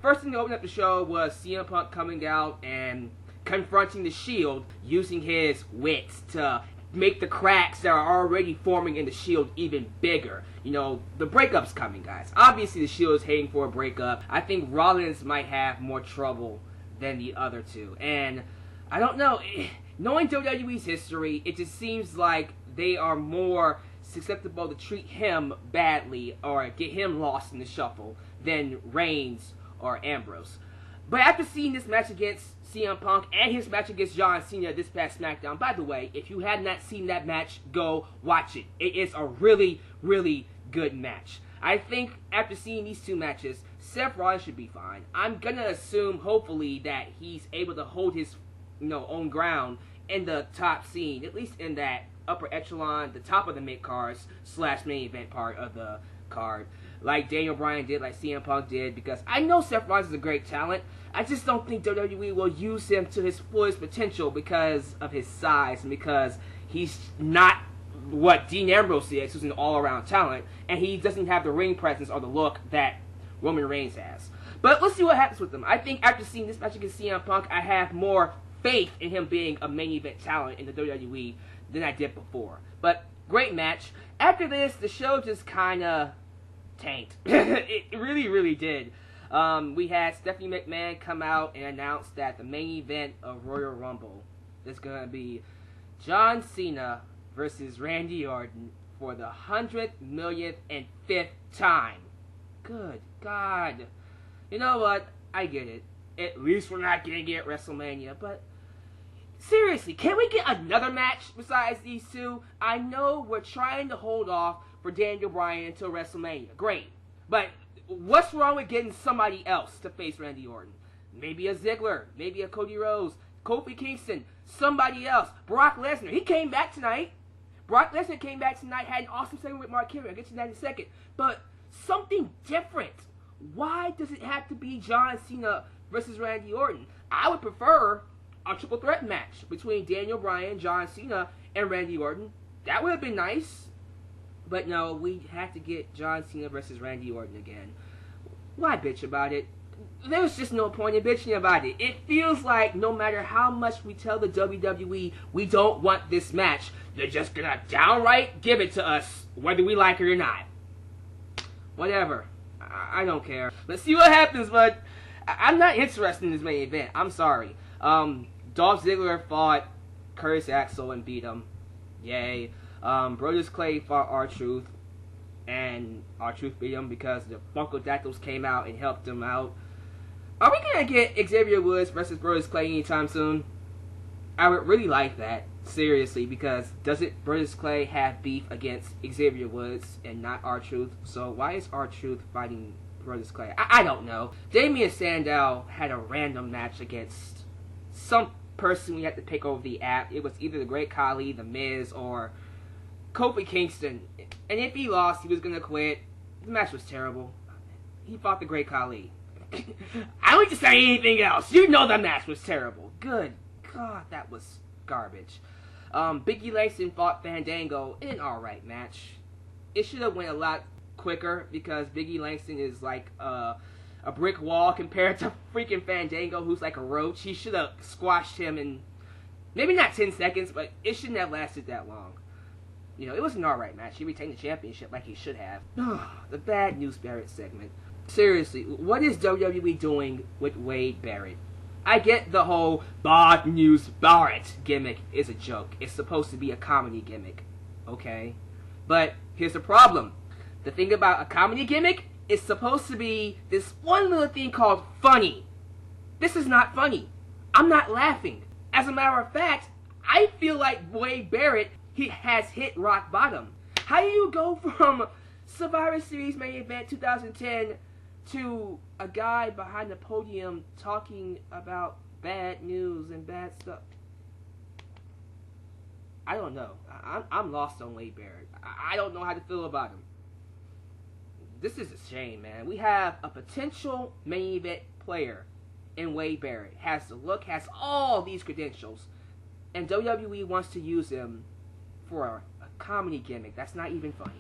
first thing to open up the show was CM Punk coming out and confronting the Shield, using his wits to make the cracks that are already forming in the Shield even bigger. You know, the breakup's coming, guys. Obviously, the Shield is heading for a breakup. I think Rollins might have more trouble than the other two. And I don't know. Knowing WWE's history, it just seems like they are more susceptible to treat him badly or get him lost in the shuffle than Reigns or Ambrose. But after seeing this match against CM Punk and his match against John Cena this past SmackDown, by the way, if you have not seen that match, go watch it. It is a really, really good match. I think after seeing these two matches, Seth Rollins should be fine. I'm gonna assume, hopefully, that he's able to hold his, own ground in the top scene, at least in that upper echelon, the top of the mid-cards / main event part of the card, like Daniel Bryan did, like CM Punk did, because I know Seth Rollins is a great talent. I just don't think WWE will use him to his fullest potential because of his size and because he's not what Dean Ambrose is, who's an all-around talent, and he doesn't have the ring presence or the look that Roman Reigns has. But let's see what happens with him. I think after seeing this match against CM Punk, I have more faith in him being a main event talent in the WWE than I did before. But great match. After this, the show just kind of tanked. It really, really did. We had Stephanie McMahon come out and announce that the main event of Royal Rumble is going to be John Cena versus Randy Orton for the 100,000,005th time. Good God. You know what? I get it. At least we're not going to get WrestleMania, but seriously, can we get another match besides these two? I know we're trying to hold off for Daniel Bryan until WrestleMania. Great. But what's wrong with getting somebody else to face Randy Orton? Maybe a Ziggler, maybe a Cody Rhodes, Kofi Kingston, somebody else. Brock Lesnar, he came back tonight. Brock Lesnar came back tonight, had an awesome segment with Mark Henry. I'll get to that in a second. But something different. Why does it have to be John Cena versus Randy Orton? I would prefer a triple threat match between Daniel Bryan, John Cena, and Randy Orton. That would have been nice. But no, we had to get John Cena versus Randy Orton again. Why bitch about it? There's just no point in bitching about it. It feels like no matter how much we tell the WWE we don't want this match, they're just gonna downright give it to us, whether we like it or not. Whatever. I don't care. Let's see what happens, but I'm not interested in this main event. I'm sorry. Dolph Ziggler fought Curtis Axel and beat him. Yay. Brodus Clay fought R-Truth, and R-Truth beat him because the Funkadactyls came out and helped him out. Are we going to get Xavier Woods versus Brodus Clay anytime soon? I would really like that, seriously, because doesn't Brodus Clay have beef against Xavier Woods and not R-Truth? So why is R-Truth fighting Brodus Clay? I don't know. Damian Sandow had a random match against some person we had to pick over the app. It was either the Great Khali, The Miz, or Kofi Kingston. And if he lost, he was going to quit. The match was terrible. He fought the Great Khali. I don't need to say anything else. You know the match was terrible. Good God, that was garbage. Biggie Langston fought Fandango in an alright match. It should have went a lot quicker because Biggie Langston is like a brick wall compared to freaking Fandango, who's like a roach. He should have squashed him in maybe not 10 seconds, but it shouldn't have lasted that long. You know, it was an alright match. He retained the championship like he should have. The bad news Barrett segment. Seriously, what is WWE doing with Wade Barrett? I get the whole bad news Barrett gimmick is a joke. It's supposed to be a comedy gimmick. Okay? But here's the problem. The thing about a comedy gimmick is supposed to be this one little thing called funny. This is not funny. I'm not laughing. As a matter of fact, I feel like Wade Barrett has hit rock bottom. How do you go from Survivor Series main event 2010 to a guy behind the podium talking about bad news and bad stuff? I don't know. I'm lost on Wade Barrett. I don't know how to feel about him. This is a shame, man. We have a potential main event player in Wade Barrett. Has the look, has all these credentials, and WWE wants to use him for a comedy gimmick that's not even funny.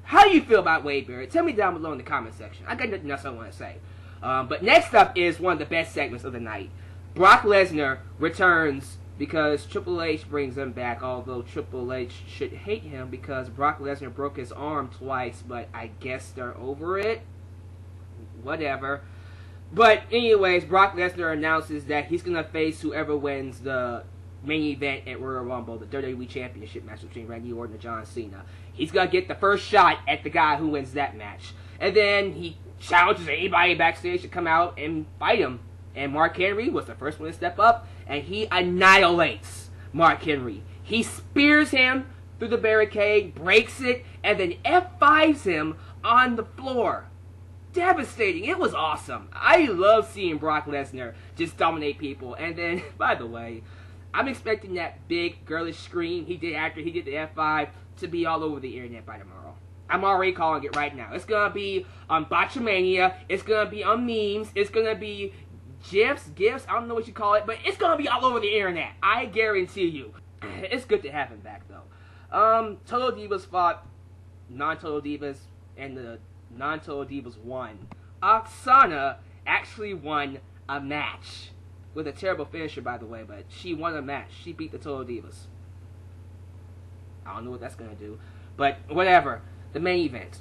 How do you feel about Wade Barrett? Tell me down below in the comment section. I got nothing else I want to say. But next up is one of the best segments of the night. Brock Lesnar returns because Triple H brings him back, although Triple H should hate him because Brock Lesnar broke his arm twice, but I guess they're over it. Whatever. But anyways, Brock Lesnar announces that he's going to face whoever wins the main event at Royal Rumble, the WWE Championship match between Randy Orton and John Cena. He's going to get the first shot at the guy who wins that match. And then he challenges anybody backstage to come out and fight him. And Mark Henry was the first one to step up, and he annihilates Mark Henry. He spears him through the barricade, breaks it, and then F5s him on the floor. Devastating. It was awesome. I love seeing Brock Lesnar just dominate people. And then, by the way, I'm expecting that big girlish scream he did after he did the F5 to be all over the internet by tomorrow. I'm already calling it right now. It's going to be on Botchamania. It's going to be on memes. It's going to be GIFs, I don't know what you call it, but it's going to be all over the internet. I guarantee you. It's good to have him back, though. Total Divas fought non-Total Divas, and the non-Total Divas won. Oksana actually won a match. With a terrible finisher, by the way, but she won a match. She beat the Total Divas. I don't know what that's going to do. But whatever. The main event.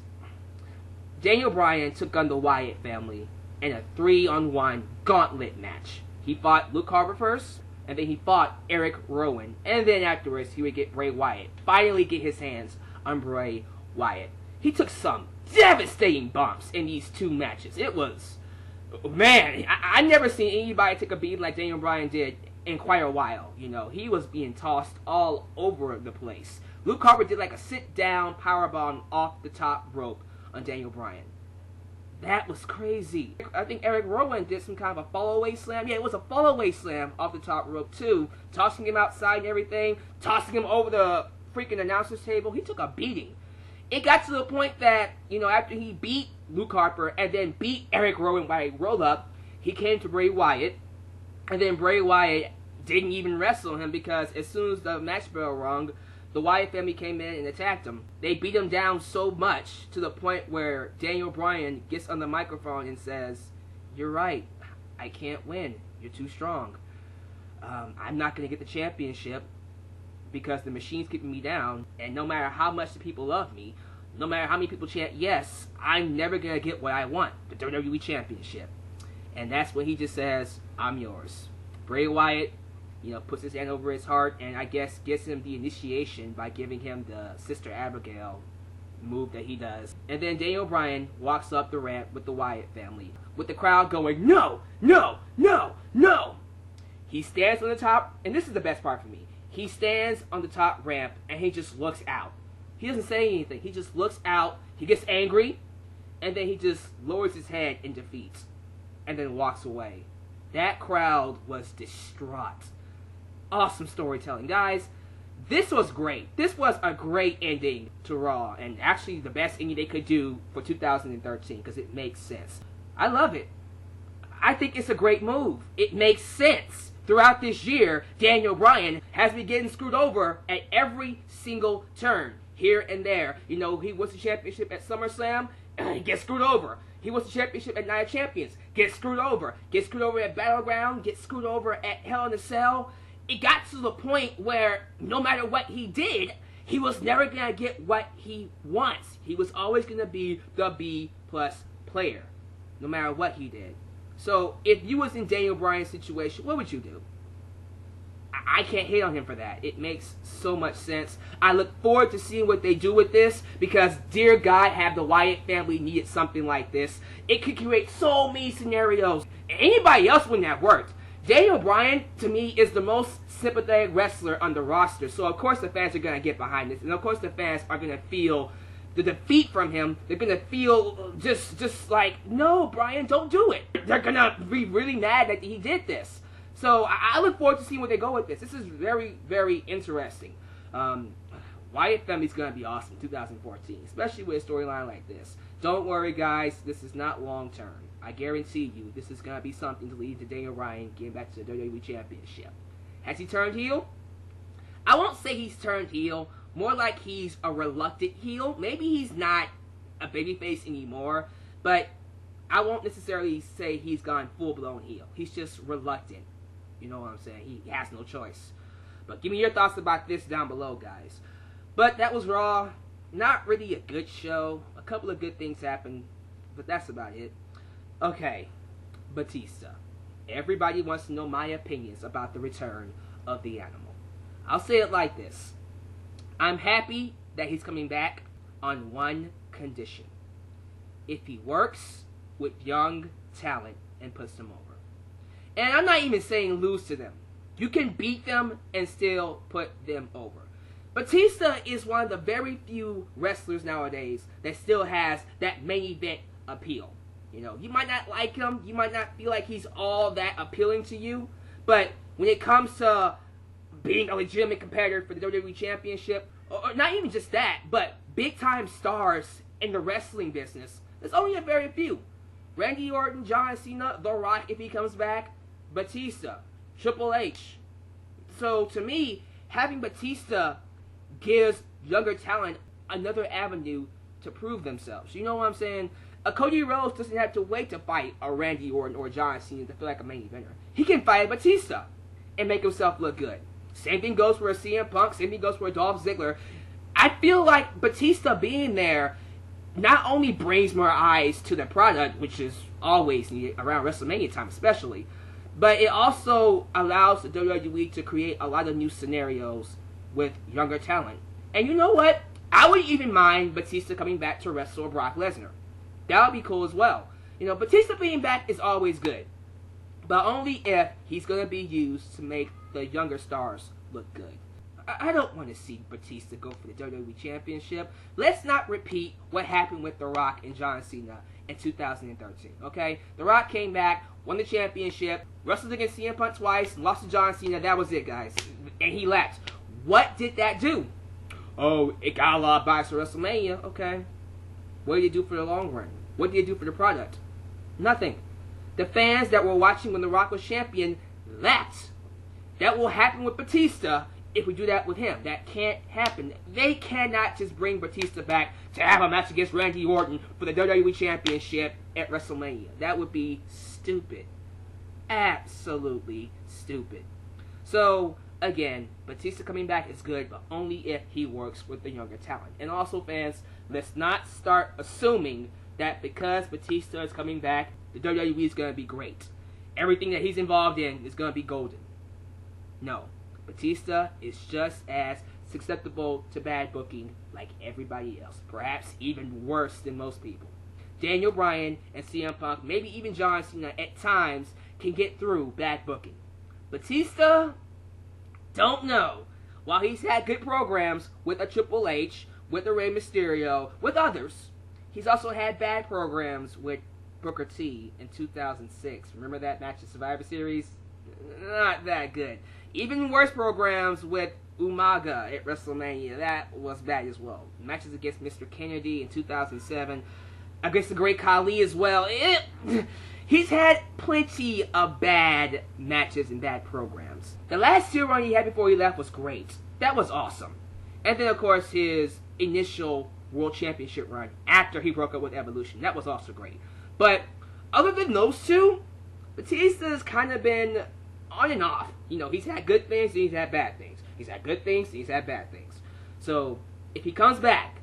Daniel Bryan took on the Wyatt family in a 3-on-1 gauntlet match. He fought Luke Harper first, and then he fought Eric Rowan. And then afterwards, he would get Bray Wyatt. Finally get his hands on Bray Wyatt. He took some devastating bumps in these two matches. It was... Man, I never seen anybody take a beating like Daniel Bryan did in quite a while. You know, he was being tossed all over the place. Luke Harper did like a sit-down powerbomb off the top rope on Daniel Bryan. That was crazy. I think Eric Rowan did some kind of a fall-away slam. Yeah, it was a fall-away slam off the top rope, too. Tossing him outside and everything. Tossing him over the freaking announcer's table. He took a beating. It got to the point that, you know, after he beat Luke Harper and then beat Eric Rowan by a roll-up, he came to Bray Wyatt. And then Bray Wyatt didn't even wrestle him because as soon as the match bell rung, the Wyatt family came in and attacked him. They beat him down so much to the point where Daniel Bryan gets on the microphone and says, "You're right. I can't win. You're too strong. I'm not going to get the championship because the machine's keeping me down. And no matter how much the people love me, no matter how many people chant yes, I'm never going to get what I want, the WWE Championship." And that's when he just says, "I'm yours." Bray Wyatt, you know, puts his hand over his heart and I guess gives him the initiation by giving him the Sister Abigail move that he does. And then Daniel Bryan walks up the ramp with the Wyatt family, with the crowd going, "No, no, no, no." He stands on the top, and this is the best part for me. He stands on the top ramp and he just looks out. He doesn't say anything. He just looks out. He gets angry, and then he just lowers his head in defeat, and then walks away. That crowd was distraught. Awesome storytelling. Guys, this was great. This was a great ending to Raw, and actually the best ending they could do for 2013, because it makes sense. I love it. I think it's a great move. It makes sense. Throughout this year, Daniel Bryan has been getting screwed over at every single turn, here and there. You know, he wins the championship at SummerSlam, he gets screwed over. He wins the championship at Night of Champions, gets screwed over. Gets screwed over at Battleground, gets screwed over at Hell in a Cell. It got to the point where no matter what he did, he was never going to get what he wants. He was always going to be the B-plus player, no matter what he did. So, if you was in Daniel Bryan's situation, what would you do? I can't hate on him for that. It makes so much sense. I look forward to seeing what they do with this, because, dear God, have the Wyatt family needed something like this. It could create so many scenarios. Anybody else wouldn't have worked. Daniel Bryan, to me, is the most sympathetic wrestler on the roster. So, of course, the fans are going to get behind this. And, of course, the fans are going to feel the defeat from him. They're going to feel just like, "No, Bryan, don't do it." They're going to be really mad that he did this. So, I look forward to seeing where they go with this. This is very, very interesting. Wyatt family's going to be awesome in 2014, especially with a storyline like this. Don't worry, guys. This is not long-term. I guarantee you, this is going to be something to lead to Daniel Bryan getting back to the WWE Championship. Has he turned heel? I won't say he's turned heel. More like he's a reluctant heel. Maybe he's not a babyface anymore. But I won't necessarily say he's gone full-blown heel. He's just reluctant. You know what I'm saying? He has no choice. But give me your thoughts about this down below, guys. But that was Raw. Not really a good show. A couple of good things happened, but that's about it. Okay, Batista. Everybody wants to know my opinions about the return of the animal. I'll say it like this. I'm happy that he's coming back on one condition. If he works with young talent and puts them over. And I'm not even saying lose to them. You can beat them and still put them over. Batista is one of the very few wrestlers nowadays that still has that main event appeal. You know, you might not like him, you might not feel like he's all that appealing to you, but when it comes to being a legitimate competitor for the WWE Championship, or not even just that, but big-time stars in the wrestling business, there's only a very few. Randy Orton, John Cena, The Rock if he comes back, Batista, Triple H. So to me, having Batista gives younger talent another avenue to prove themselves. You know what I'm saying? A Cody Rhodes doesn't have to wait to fight a Randy Orton or John Cena to feel like a main eventer. He can fight a Batista and make himself look good. Same thing goes for a CM Punk. Same thing goes for a Dolph Ziggler. I feel like Batista being there not only brings more eyes to the product, which is always needed around WrestleMania time especially, but it also allows the WWE to create a lot of new scenarios with younger talent. And you know what? I wouldn't even mind Batista coming back to wrestle Brock Lesnar. That would be cool as well. You know, Batista being back is always good. But only if he's going to be used to make the younger stars look good. I don't want to see Batista go for the WWE Championship. Let's not repeat what happened with The Rock and John Cena in 2013, okay? The Rock came back, won the championship, wrestled against CM Punk twice, lost to John Cena. That was it, guys. And he left. What did that do? Oh, it got a lot of buys for WrestleMania. Okay. What did it do for the long run? What did it do for the product? Nothing. The fans that were watching when The Rock was champion left. That will happen with Batista if we do that with him. That can't happen. They cannot just bring Batista back to have a match against Randy Orton for the WWE Championship at WrestleMania. That would be stupid. Absolutely stupid. So, again, Batista coming back is good, but only if he works with the younger talent. And also, fans, let's not start assuming that because Batista is coming back, the WWE is going to be great. Everything that he's involved in is going to be golden. No. Batista is just as susceptible to bad booking like everybody else. Perhaps even worse than most people. Daniel Bryan and CM Punk, maybe even John Cena at times, can get through bad booking. Batista, don't know. While he's had good programs with a Triple H, with a Rey Mysterio, with others, he's also had bad programs with Booker T in 2006. Remember that match at Survivor Series? Not that good. Even worse programs with Umaga at WrestleMania. That was bad as well. Matches against Mr. Kennedy in 2007. Against the Great Khali as well. He's had plenty of bad matches and bad programs. The last 2 run he had before he left was great. That was awesome. And then, of course, his initial World Championship run after he broke up with Evolution. That was also great. But other than those two, Batista's kind of been on and off. You know, he's had good things and he's had bad things. He's had good things and he's had bad things. So, if he comes back,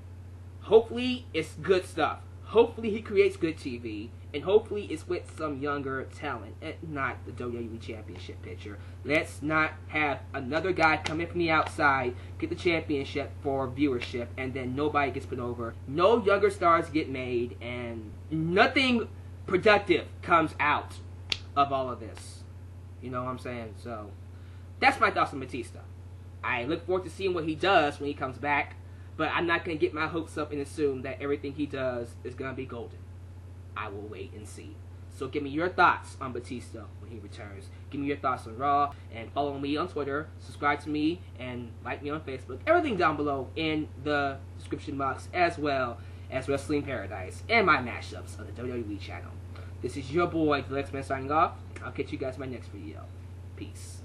hopefully it's good stuff. Hopefully he creates good TV. And hopefully it's with some younger talent and not the WWE Championship picture. Let's not have another guy come in from the outside, get the championship for viewership, and then nobody gets put over. No younger stars get made, and nothing productive comes out of all of this. You know what I'm saying? So, that's my thoughts on Batista. I look forward to seeing what he does when he comes back, but I'm not going to get my hopes up and assume that everything he does is going to be golden. I will wait and see. So give me your thoughts on Batista when he returns. Give me your thoughts on Raw, and follow me on Twitter, subscribe to me, and like me on Facebook. Everything down below in the description box, as well as Wrestling Paradise and my mashups on the WWE channel. This is your boy, the Alyx Man, signing off. I'll catch you guys in my next video. Peace.